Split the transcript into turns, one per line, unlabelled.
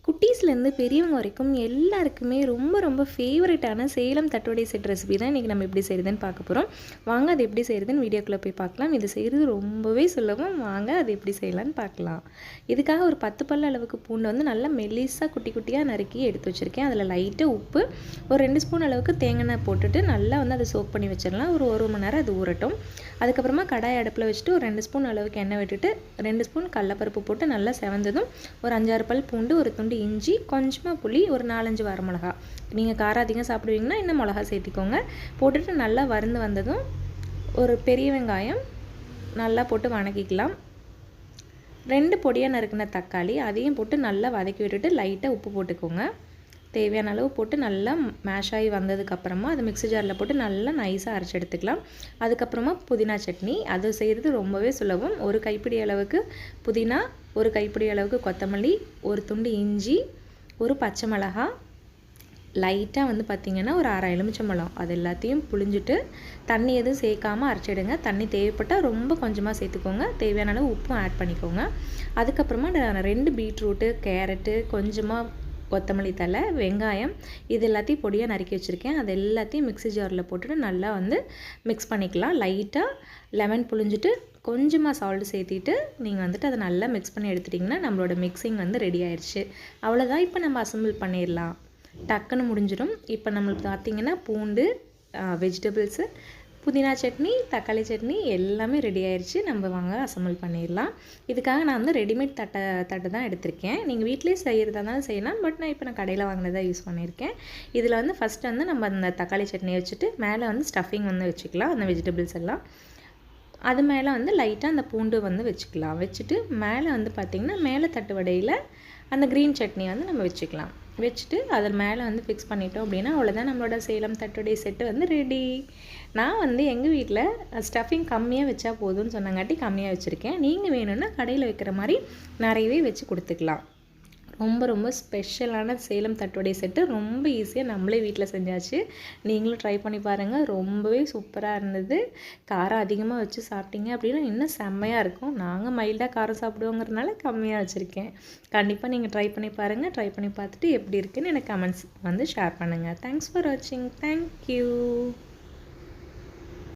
குட்டீஸ்லேருந்து பெரியவங்க வரைக்கும் எல்லாருக்குமே ரொம்ப ரொம்ப ஃபேவரட்டான சேலம் தட்டுவடை செட் ரெசிபி தான் இன்றைக்கி நம்ம எப்படி செய்கிறதுன்னு பார்க்க போகிறோம். வாங்க அது எப்படி செய்கிறதுன்னு வீடியோக்குள்ளே போய் பார்க்கலாம். இது செய்கிறது ரொம்பவே சுலபம். வாங்க அது எப்படி செய்யலான்னு பார்க்கலாம். இதுக்காக ஒரு 10 பல் அளவுக்கு பூண்டு வந்து நல்லா மெல்லிஸாக குட்டி குட்டியாக நறுக்கி எடுத்து வச்சுருக்கேன். அதில் லைட்டாக உப்பு, ஒரு 2 ஸ்பூன் அளவுக்கு தேங்காய் போட்டுட்டு நல்லா வந்து அதை சோக் பண்ணி வச்சிடலாம். ஒரு 1 மணி நேரம் அது ஊறட்டும். அதுக்கப்புறமா கடாய் அடுப்பில் வச்சுட்டு ஒரு 2 ஸ்பூன் அளவுக்கு எண்ணெய் விட்டுட்டு 2 ஸ்பூன் கடலப்பருப்பு போட்டு நல்லா செவந்ததும் ஒரு 5-6 பல் பூண்டு, ஒரு துண்டு இஞ்சி, கொஞ்சமாக புளி, ஒரு 4-5 வரமிளகா, நீங்கள் காரம் அதிகம் சாப்பிடுவீங்கன்னா இன்னும் மிளகா சேர்த்திக்கோங்க, போட்டுட்டு நல்லா வறுந்து வந்ததும் ஒரு பெரிய வெங்காயம் நல்லா போட்டு வணக்கிக்கலாம். 2 பொடியாக நறுக்கின தக்காளி அதையும் போட்டு நல்லா வதக்கி விட்டுட்டு லைட்டாக உப்பு போட்டுக்கோங்க. தேவையான அளவு போட்டு நல்லா மேஷ் ஆகி வந்ததுக்கப்புறமா அதை மிக்ஸி ஜாரில் போட்டு நல்லா நைஸாக அரைச்சி எடுத்துக்கலாம். அதுக்கப்புறமா புதினா சட்னி, அது செய்கிறது ரொம்பவே சுலபம். ஒரு கைப்பிடி அளவுக்கு புதினா, ஒரு கைப்பிடி அளவுக்கு கொத்தமல்லி, ஒரு துண்டு இஞ்சி, ஒரு பச்சை மிளகா, லைட்டாக வந்து பார்த்திங்கன்னா ஒரு 1/2 எலுமிச்சம்பழம், அது எல்லாத்தையும் புழிஞ்சிட்டு தண்ணி எதுவும் சேர்க்காமல் அரைச்சிடுங்க. தண்ணி தேவைப்பட்டால் ரொம்ப கொஞ்சமாக சேர்த்துக்கோங்க. தேவையான அளவு உப்பும் ஆட் பண்ணிக்கோங்க. அதுக்கப்புறமா 2 பீட்ரூட்டு, கேரட்டு, கொஞ்சமாக கொத்தமல்லி தழை, வெங்காயம், இது எல்லாத்தையும் பொடியாக நறுக்கி வச்சுருக்கேன். அது எல்லாத்தையும் மிக்ஸி ஜாரில் போட்டுட்டு நல்லா வந்து மிக்ஸ் பண்ணிக்கலாம். லைட்டாக லெமன் புழிஞ்சிட்டு கொஞ்சமாக சால்ட் சேர்த்திட்டு நீங்கள் வந்துட்டு அதை நல்லா மிக்ஸ் பண்ணி எடுத்துட்டிங்கன்னா நம்மளோட மிக்சிங் வந்து ரெடி ஆயிடுச்சு. அவ்வளோதான். இப்போ நம்ம அசம்பிள் பண்ணிடலாம். டக்குன்னு முடிஞ்சிடும். இப்போ நம்மளுக்கு பார்த்திங்கன்னா பூண்டு, வெஜிடபிள்ஸு, புதினா சட்னி, தக்காளி சட்னி எல்லாமே ரெடி ஆயிடுச்சு. நம்ம வாங்க அசம்பிள் பண்ணிடலாம். இதுக்காக நான் வந்து ரெடிமேட் தட்டு தான் எடுத்திருக்கேன். நீங்கள் வீட்டிலே செய்கிறதா இருந்தாலும் செய்யலாம். பட் நான் கடையில் வாங்கினதான் யூஸ் பண்ணியிருக்கேன். இதில் வந்து ஃபஸ்ட்டு வந்து நம்ம அந்த தக்காளி சட்னி வச்சுட்டு மேலே வந்து ஸ்டஃபிங் வந்து வச்சுக்கலாம், அந்த வெஜிடபிள்ஸ் எல்லாம். அது மேலே வந்து லைட்டாக அந்த பூண்டு வந்து வச்சுக்கலாம். வச்சுட்டு மேலே வந்து பார்த்திங்கன்னா மேலே தட்டு வடையில் அந்த க்ரீன் சட்னி வந்து நம்ம வச்சுக்கலாம். வச்சுட்டு அதில் மேலே வந்து ஃபிக்ஸ் பண்ணிட்டோம் அப்படின்னா அவ்வளோதான், நம்மளோட சேலம் தட்டுவடை செட்டு வந்து ரெடி. நான் வந்து எங்கள் வீட்டில் ஸ்டஃபிங் கம்மியாக வச்சா போதும்னு சொன்னங்காட்டி கம்மியாக வச்சுருக்கேன். நீங்கள் வேணும்னா கடையில் வைக்கிற மாதிரி நிறையவே வச்சு கொடுத்துக்கலாம். ரொம்ப ரொம்ப ஸ்பெஷலான சேலம் தட்டுவடை செட்டு ரொம்ப ஈஸியாக நம்மளே வீட்டில் செஞ்சாச்சு. நீங்களும் ட்ரை பண்ணி பாருங்கள். ரொம்பவே சூப்பராக இருந்தது. காரம் அதிகமாக வச்சு சாப்பிட்டீங்க அப்படின்னா இன்னும் செம்மையாக இருக்கும். நாங்கள் மைல்டாக காரம் சாப்பிடுவோங்கிறதுனால கம்மியாக வச்சுருக்கேன். கண்டிப்பாக நீங்கள் ட்ரை பண்ணி பாருங்கள். ட்ரை பண்ணி பார்த்துட்டு எப்படி இருக்குன்னு எனக்கு கமெண்ட்ஸ் வந்து ஷேர் பண்ணுங்கள். தேங்க்ஸ் ஃபார் வாட்சிங். தேங்க்யூ.